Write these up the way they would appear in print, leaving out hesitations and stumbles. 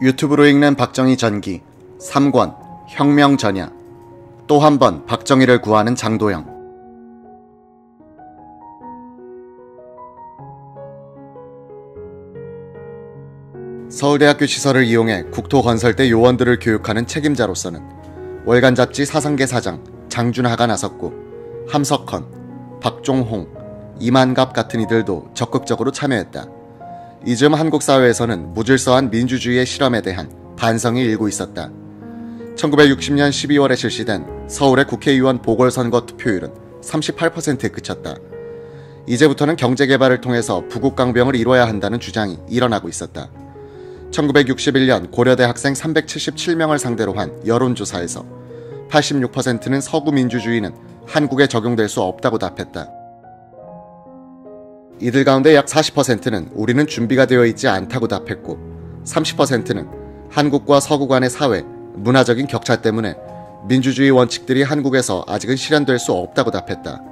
유튜브로 읽는 박정희 전기 3권 혁명 전야. 또 한 번 박정희를 구하는 장도영. 서울대학교 시설을 이용해 국토건설대 요원들을 교육하는 책임자로서는 월간 잡지 사상계 사장 장준하가 나섰고, 함석헌, 박종홍, 이만갑 같은 이들도 적극적으로 참여했다. 이즈음 한국 사회에서는 무질서한 민주주의의 실험에 대한 반성이 일고 있었다. 1960년 12월에 실시된 서울의 국회의원 보궐선거 투표율은 38%에 그쳤다. 이제부터는 경제개발을 통해서 부국강병을 이뤄야 한다는 주장이 일어나고 있었다. 1961년 고려대 학생 377명을 상대로 한 여론조사에서 86%는 서구 민주주의는 한국에 적용될 수 없다고 답했다. 이들 가운데 약 40%는 우리는 준비가 되어 있지 않다고 답했고, 30%는 한국과 서구 간의 사회, 문화적인 격차 때문에 민주주의 원칙들이 한국에서 아직은 실현될 수 없다고 답했다.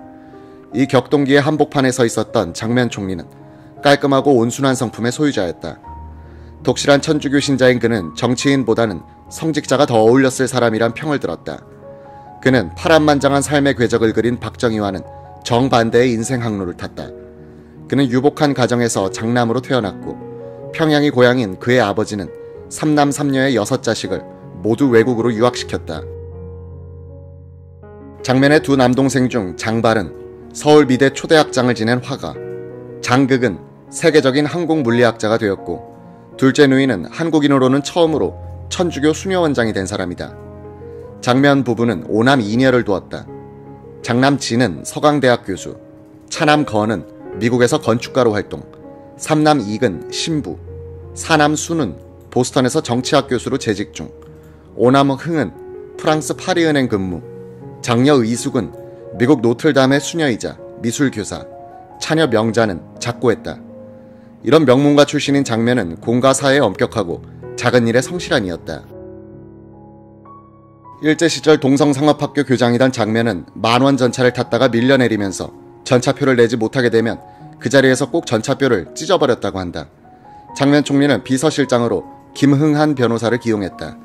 이 격동기의 한복판에 서 있었던 장면 총리는 깔끔하고 온순한 성품의 소유자였다. 독실한 천주교 신자인 그는 정치인보다는 성직자가 더 어울렸을 사람이란 평을 들었다. 그는 파란만장한 삶의 궤적을 그린 박정희와는 정반대의 인생 항로를 탔다. 그는 유복한 가정에서 장남으로 태어났고, 평양이 고향인 그의 아버지는 3남 3녀의 6자식을 모두 외국으로 유학시켰다. 장면의 두 남동생 중 장발은 서울미대 초대학장을 지낸 화가, 장극은 세계적인 항공물리학자가 되었고, 둘째 누이는 한국인으로는 처음으로 천주교 수녀원장이 된 사람이다. 장면 부부는 오남 2녀를 두었다. 장남 진은 서강대학 교수, 차남 건은 미국에서 건축가로 활동, 삼남 익은 신부, 사남 순은 보스턴에서 정치학 교수로 재직 중, 오남 흥은 프랑스 파리은행 근무, 장녀 의숙은 미국 노틀담의 수녀이자 미술교사, 차녀 명자는 작고했다. 이런 명문가 출신인 장면은 공과 사회에 엄격하고 작은 일에 성실한 이였다. 일제시절 동성상업학교 교장이던 장면은 만원 전차를 탔다가 밀려내리면서 전차표를 내지 못하게 되면 그 자리에서 꼭 전차표를 찢어버렸다고 한다. 장면 총리는 비서실장으로 김흥한 변호사를 기용했다.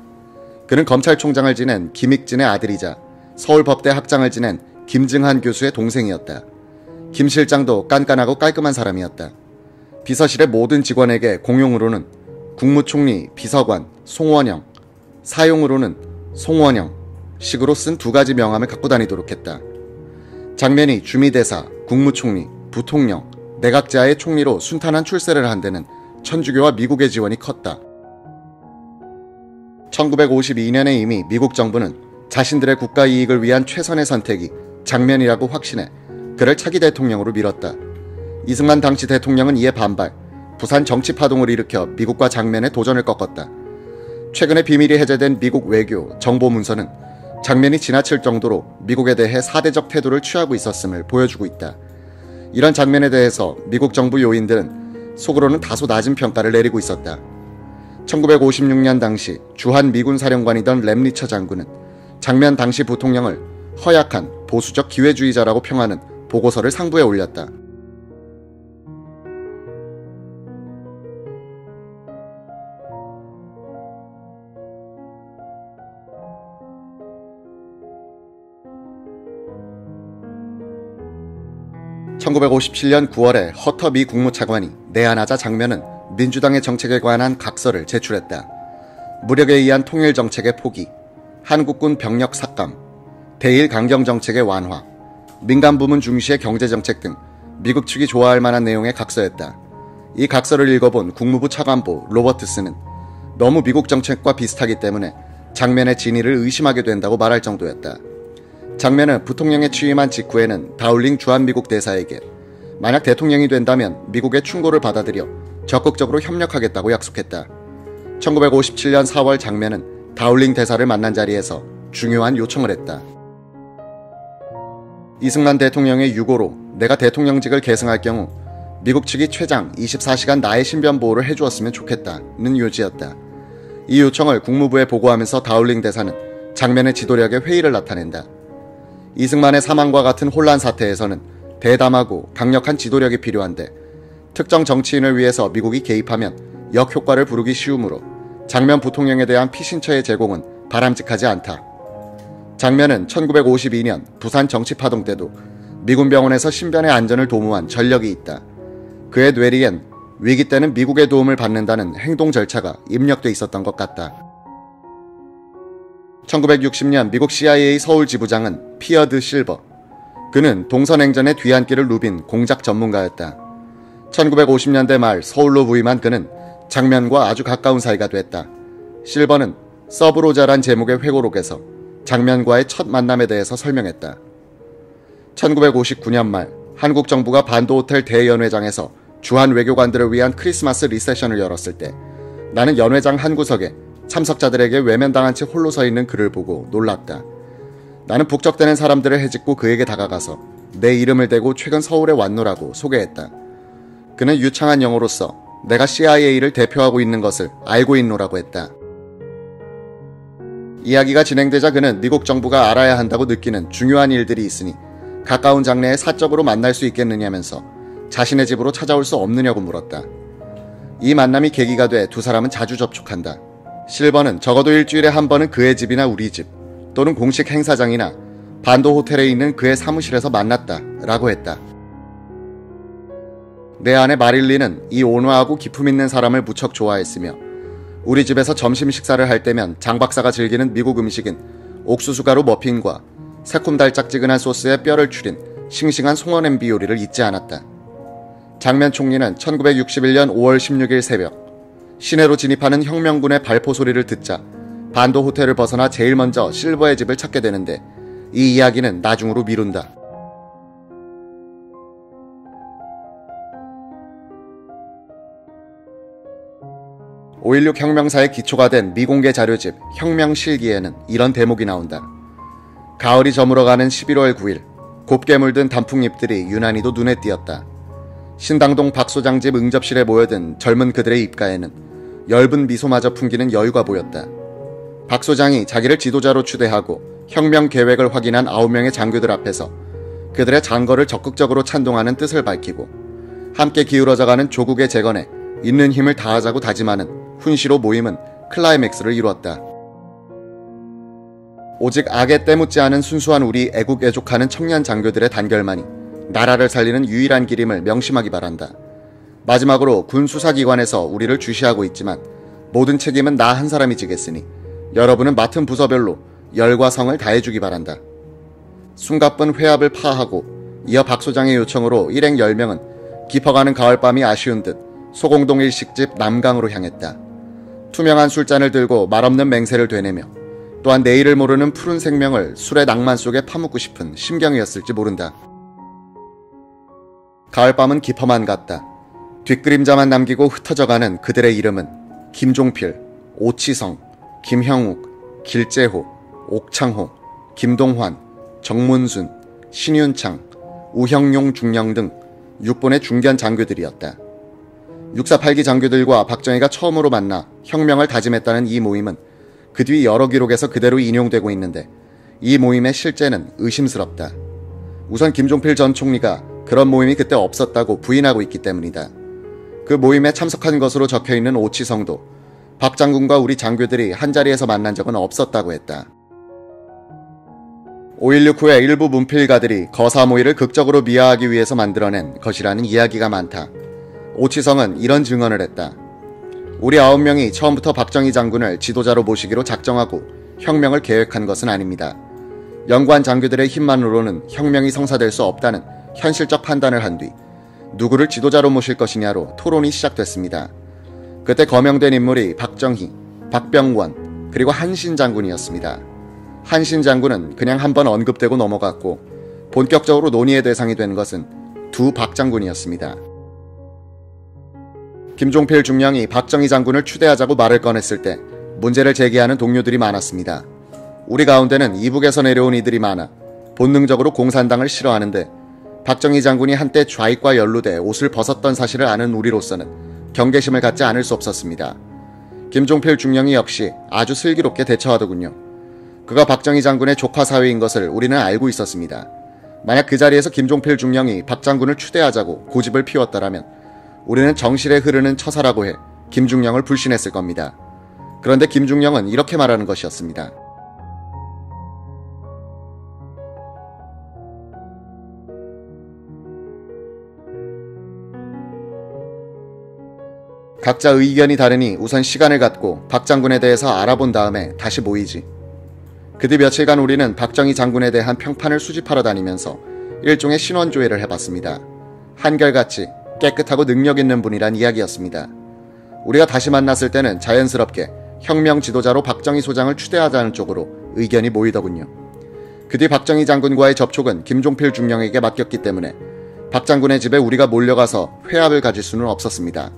그는 검찰총장을 지낸 김익진의 아들이자 서울법대 학장을 지낸 김증한 교수의 동생이었다. 김 실장도 깐깐하고 깔끔한 사람이었다. 비서실의 모든 직원에게 공용으로는 국무총리, 비서관, 송원영, 사용으로는 송원영 식으로 쓴 2가지 명함을 갖고 다니도록 했다. 장면이 주미대사, 국무총리, 부통령, 내각제하의 총리로 순탄한 출세를 한 데는 천주교와 미국의 지원이 컸다. 1952년에 이미 미국 정부는 자신들의 국가 이익을 위한 최선의 선택이 장면이라고 확신해 그를 차기 대통령으로 밀었다. 이승만 당시 대통령은 이에 반발, 부산 정치파동을 일으켜 미국과 장면의 도전을 꺾었다. 최근에 비밀이 해제된 미국 외교, 정보 문서는 장면이 지나칠 정도로 미국에 대해 사대적 태도를 취하고 있었음을 보여주고 있다. 이런 장면에 대해서 미국 정부 요인들은 속으로는 다소 낮은 평가를 내리고 있었다. 1956년 당시 주한 미군 사령관이던 램리처 장군은 장면 당시 부통령을 허약한 보수적 기회주의자라고 평하는 보고서를 상부에 올렸다. (1957년 9월에) 허터 미 국무차관이 내한하자 장면은 민주당의 정책에 관한 각서를 제출했다. 무력에 의한 통일 정책의 포기, 한국군 병력 삭감, 대일 강경 정책의 완화, 민간 부문 중시의 경제 정책 등 미국 측이 좋아할 만한 내용의 각서였다. 이 각서를 읽어본 국무부 차관보 로버트스는 너무 미국 정책과 비슷하기 때문에 장면의 진위를 의심하게 된다고 말할 정도였다. 장면은 부통령에 취임한 직후에는 다울링 주한미국 대사에게 만약 대통령이 된다면 미국의 충고를 받아들여 적극적으로 협력하겠다고 약속했다. 1957년 4월 장면은 다울링 대사를 만난 자리에서 중요한 요청을 했다. 이승만 대통령의 유고로 내가 대통령직을 계승할 경우 미국 측이 최장 24시간 나의 신변 보호를 해주었으면 좋겠다는 요지였다. 이 요청을 국무부에 보고하면서 다울링 대사는 장면의 지도력에 회의를 나타낸다. 이승만의 사망과 같은 혼란 사태에서는 대담하고 강력한 지도력이 필요한데 특정 정치인을 위해서 미국이 개입하면 역효과를 부르기 쉬우므로 장면 부통령에 대한 피신처의 제공은 바람직하지 않다. 장면은 1952년 부산 정치파동 때도 미군 병원에서 신변의 안전을 도모한 전력이 있다. 그의 뇌리엔 위기 때는 미국의 도움을 받는다는 행동 절차가 입력돼 있었던 것 같다. 1960년 미국 CIA 서울 지부장은 피어드 실버. 그는 동서냉전의 뒤안길을 누빈 공작 전문가였다. 1950년대 말 서울로 부임한 그는 장면과 아주 가까운 사이가 됐다. 실버는 서브로자란 제목의 회고록에서 장면과의 첫 만남에 대해서 설명했다. 1959년 말 한국 정부가 반도호텔 대연회장에서 주한 외교관들을 위한 크리스마스 리세션을 열었을 때 나는 연회장 한 구석에 참석자들에게 외면당한 채 홀로 서 있는 그를 보고 놀랐다. 나는 북적대는 사람들을 헤집고 그에게 다가가서 내 이름을 대고 최근 서울에 왔노라고 소개했다. 그는 유창한 영어로서 내가 CIA를 대표하고 있는 것을 알고 있노라고 했다. 이야기가 진행되자 그는 미국 정부가 알아야 한다고 느끼는 중요한 일들이 있으니 가까운 장래에 사적으로 만날 수 있겠느냐면서 자신의 집으로 찾아올 수 없느냐고 물었다. 이 만남이 계기가 돼 두 사람은 자주 접촉한다. 실버는 적어도 일주일에 한 번은 그의 집이나 우리 집 또는 공식 행사장이나 반도 호텔에 있는 그의 사무실에서 만났다 라고 했다. 내 아내 마릴리는 이 온화하고 기품 있는 사람을 무척 좋아했으며 우리 집에서 점심 식사를 할 때면 장 박사가 즐기는 미국 음식인 옥수수가루 머핀과 새콤달짝지근한 소스에 뼈를 추린 싱싱한 송어냄비 요리를 잊지 않았다. 장면 총리는 1961년 5월 16일 새벽 시내로 진입하는 혁명군의 발포 소리를 듣자 반도 호텔을 벗어나 제일 먼저 실버의 집을 찾게 되는데 이 이야기는 나중으로 미룬다. (5.16) 혁명사의 기초가 된 미공개 자료집 혁명실기에는 이런 대목이 나온다. 가을이 저물어가는 11월 9일 곱게 물든 단풍잎들이 유난히도 눈에 띄었다. 신당동 박 소장 집 응접실에 모여든 젊은 그들의 입가에는 엷은 미소마저 풍기는 여유가 보였다. 박 소장이 자기를 지도자로 추대하고 혁명 계획을 확인한 9명의 장교들 앞에서 그들의 장거를 적극적으로 찬동하는 뜻을 밝히고 함께 기울어져가는 조국의 재건에 있는 힘을 다하자고 다짐하는 훈시로 모임은 클라이맥스를 이루었다. 오직 악에 때묻지 않은 순수한 우리 애국애족하는 청년 장교들의 단결만이 나라를 살리는 유일한 길임을 명심하기 바란다. 마지막으로 군 수사기관에서 우리를 주시하고 있지만 모든 책임은 나 한 사람이 지겠으니 여러분은 맡은 부서별로 열과 성을 다해주기 바란다. 숨가쁜 회합을 파하고 이어 박 소장의 요청으로 일행 10명은 깊어가는 가을밤이 아쉬운 듯 소공동 일식집 남강으로 향했다. 투명한 술잔을 들고 말없는 맹세를 되뇌며 또한 내일을 모르는 푸른 생명을 술의 낭만 속에 파묻고 싶은 심경이었을지 모른다. 가을밤은 깊어만 갔다. 뒷그림자만 남기고 흩어져가는 그들의 이름은 김종필, 오치성, 김형욱, 길재호, 옥창호, 김동환, 정문순, 신윤창, 우형용 중령 등 6본의 중견 장교들이었다. 648기 장교들과 박정희가 처음으로 만나 혁명을 다짐했다는 이 모임은 그 뒤 여러 기록에서 그대로 인용되고 있는데 이 모임의 실제는 의심스럽다. 우선 김종필 전 총리가 그런 모임이 그때 없었다고 부인하고 있기 때문이다. 그 모임에 참석한 것으로 적혀있는 오치성도 박 장군과 우리 장교들이 한자리에서 만난 적은 없었다고 했다. 5.16 후에 일부 문필가들이 거사모의를 극적으로 미화하기 위해서 만들어낸 것이라는 이야기가 많다. 오치성은 이런 증언을 했다. 우리 9명이 처음부터 박정희 장군을 지도자로 모시기로 작정하고 혁명을 계획한 것은 아닙니다. 연관 장교들의 힘만으로는 혁명이 성사될 수 없다는 현실적 판단을 한 뒤 누구를 지도자로 모실 것이냐로 토론이 시작됐습니다. 그때 거명된 인물이 박정희, 박병원, 그리고 한신 장군이었습니다. 한신 장군은 그냥 한번 언급되고 넘어갔고 본격적으로 논의의 대상이 된 것은 두 박 장군이었습니다. 김종필 중령이 박정희 장군을 추대하자고 말을 꺼냈을 때 문제를 제기하는 동료들이 많았습니다. 우리 가운데는 이북에서 내려온 이들이 많아 본능적으로 공산당을 싫어하는데 박정희 장군이 한때 좌익과 연루돼 옷을 벗었던 사실을 아는 우리로서는 경계심을 갖지 않을 수 없었습니다. 김종필 중령이 역시 아주 슬기롭게 대처하더군요. 그가 박정희 장군의 조카 사위인 것을 우리는 알고 있었습니다. 만약 그 자리에서 김종필 중령이 박 장군을 추대하자고 고집을 피웠더라면 우리는 정실에 흐르는 처사라고 해 김중령을 불신했을 겁니다. 그런데 김중령은 이렇게 말하는 것이었습니다. 각자 의견이 다르니 우선 시간을 갖고 박 장군에 대해서 알아본 다음에 다시 모이지. 그 뒤 며칠간 우리는 박정희 장군에 대한 평판을 수집하러 다니면서 일종의 신원조회를 해봤습니다. 한결같이 깨끗하고 능력 있는 분이란 이야기였습니다. 우리가 다시 만났을 때는 자연스럽게 혁명 지도자로 박정희 소장을 추대하자는 쪽으로 의견이 모이더군요. 그 뒤 박정희 장군과의 접촉은 김종필 중령에게 맡겼기 때문에 박 장군의 집에 우리가 몰려가서 회합을 가질 수는 없었습니다.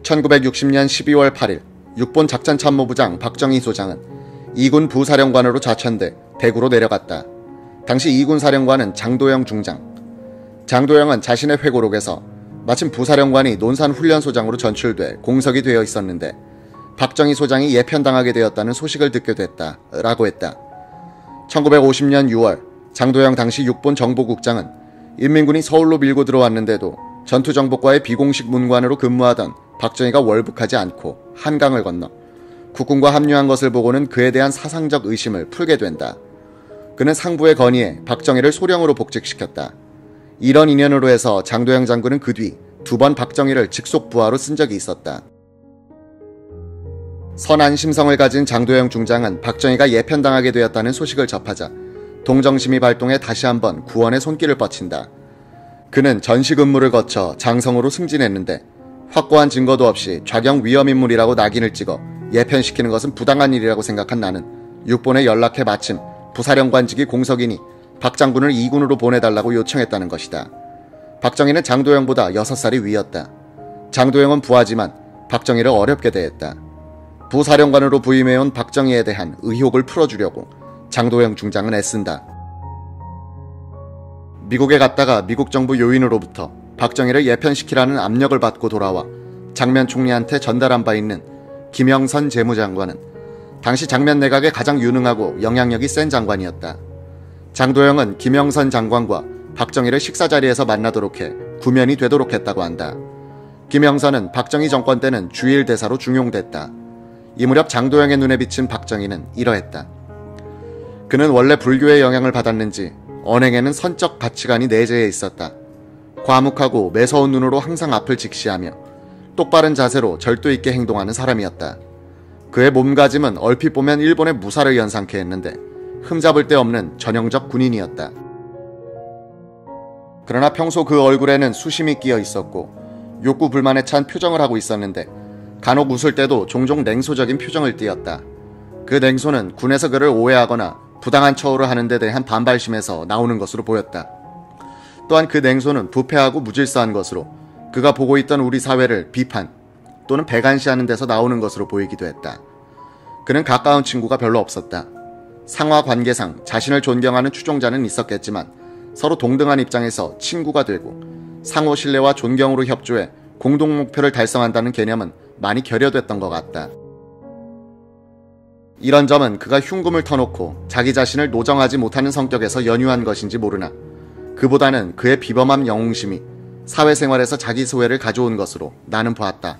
1960년 12월 8일 6본 작전참모부장 박정희 소장은 2군 부사령관으로 좌천돼 대구로 내려갔다. 당시 2군 사령관은 장도영 중장. 장도영은 자신의 회고록에서 마침 부사령관이 논산훈련소장으로 전출돼 공석이 되어 있었는데 박정희 소장이 예편당하게 되었다는 소식을 듣게 됐다 라고 했다. 1950년 6월 장도영 당시 6본 정보국장은 인민군이 서울로 밀고 들어왔는데도 전투정보과의 비공식 문관으로 근무하던 박정희가 월북하지 않고 한강을 건너 국군과 합류한 것을 보고는 그에 대한 사상적 의심을 풀게 된다. 그는 상부의 건의에 박정희를 소령으로 복직시켰다. 이런 인연으로 해서 장도영 장군은 그 뒤 2번 박정희를 직속 부하로 쓴 적이 있었다. 선한 심성을 가진 장도영 중장은 박정희가 예편당하게 되었다는 소식을 접하자 동정심이 발동해 다시 한번 구원의 손길을 뻗친다. 그는 전시 근무를 거쳐 장성으로 승진했는데 확고한 증거도 없이 좌경 위험인물이라고 낙인을 찍어 예편시키는 것은 부당한 일이라고 생각한 나는 6본에 연락해 마침 부사령관직이 공석이니 박 장군을 2군으로 보내달라고 요청했다는 것이다. 박정희는 장도영보다 6살이 위였다. 장도영은 부하지만 박정희를 어렵게 대했다. 부사령관으로 부임해온 박정희에 대한 의혹을 풀어주려고 장도영 중장은 애쓴다. 미국에 갔다가 미국 정부 요인으로부터 박정희를 예편시키라는 압력을 받고 돌아와 장면 총리한테 전달한 바 있는 김영선 재무장관은 당시 장면 내각의 가장 유능하고 영향력이 센 장관이었다. 장도영은 김영선 장관과 박정희를 식사 자리에서 만나도록 해 구면이 되도록 했다고 한다. 김영선은 박정희 정권 때는 주일 대사로 중용됐다. 이 무렵 장도영의 눈에 비친 박정희는 이러했다. 그는 원래 불교의 영향을 받았는지 언행에는 선적 가치관이 내재해 있었다. 과묵하고 매서운 눈으로 항상 앞을 직시하며 똑바른 자세로 절도 있게 행동하는 사람이었다. 그의 몸가짐은 얼핏 보면 일본의 무사를 연상케 했는데 흠잡을 데 없는 전형적 군인이었다. 그러나 평소 그 얼굴에는 수심이 끼어 있었고 욕구 불만에 찬 표정을 하고 있었는데 간혹 웃을 때도 종종 냉소적인 표정을 띠었다. 그 냉소는 군에서 그를 오해하거나 부당한 처우를 하는 데 대한 반발심에서 나오는 것으로 보였다. 또한 그 냉소는 부패하고 무질서한 것으로 그가 보고 있던 우리 사회를 비판 또는 배관시하는 데서 나오는 것으로 보이기도 했다. 그는 가까운 친구가 별로 없었다. 상하 관계상 자신을 존경하는 추종자는 있었겠지만 서로 동등한 입장에서 친구가 되고 상호 신뢰와 존경으로 협조해 공동 목표를 달성한다는 개념은 많이 결여됐던 것 같다. 이런 점은 그가 흉금을 터놓고 자기 자신을 노정하지 못하는 성격에서 연유한 것인지 모르나 그보다는 그의 비범한 영웅심이 사회생활에서 자기 소외를 가져온 것으로 나는 보았다.